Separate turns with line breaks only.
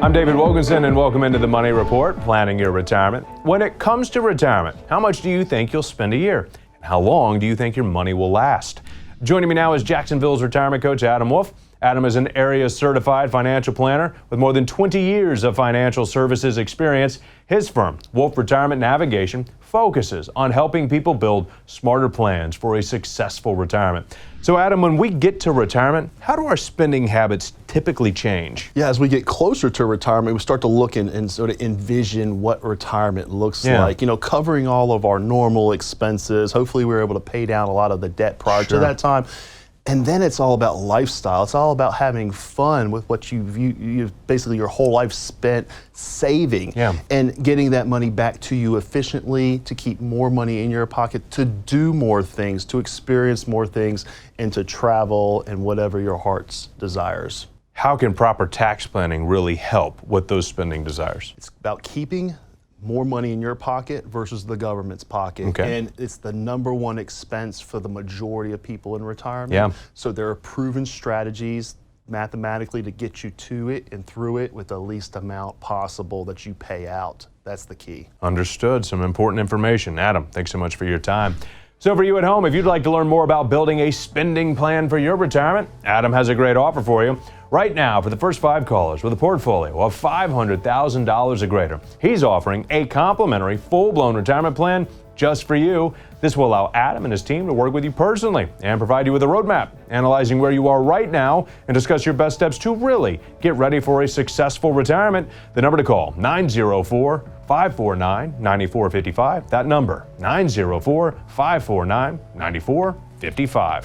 I'm David Wilkinson, and welcome into the Money Report, planning your retirement. When it comes to retirement, how much do you think you'll spend a year? And how long do you think your money will last? Joining me now is Jacksonville's retirement coach, Adam Wolf. Adam is an area certified financial planner with more than 20 years of financial services experience. His firm, Wolf Retirement Navigation, focuses on helping people build smarter plans for a successful retirement. So Adam, when we get to retirement, how do our spending habits typically change?
Yeah, as we get closer to retirement, we start to look and sort of envision what retirement looks like. You know, covering all of our normal expenses. Hopefully we're able to pay down a lot of the debt prior to that time. And then it's all about lifestyle. It's all about having fun with what you've basically your whole life spent saving and getting that money back to you efficiently, to keep more money in your pocket, to do more things, to experience more things, and to travel and whatever your heart's desires.
How can proper tax planning really help with those spending desires?
It's about keeping more money in your pocket versus the government's pocket. And it's the #1 expense for the majority of people in retirement. So there are proven strategies mathematically to get you to it and through it with the least amount possible that you pay out. That's the key.
Understood. Some important information. Adam, thanks so much for your time. So for you at home, if you'd like to learn more about building a spending plan for your retirement, Adam has a great offer for you. Right now, for the first 5 callers with a portfolio of $500,000 or greater, he's offering a complimentary full-blown retirement plan just for you. This will allow Adam and his team to work with you personally and provide you with a roadmap, analyzing where you are right now and discuss your best steps to really get ready for a successful retirement. The number to call, 904-549-9455. That number, 904-549-9455.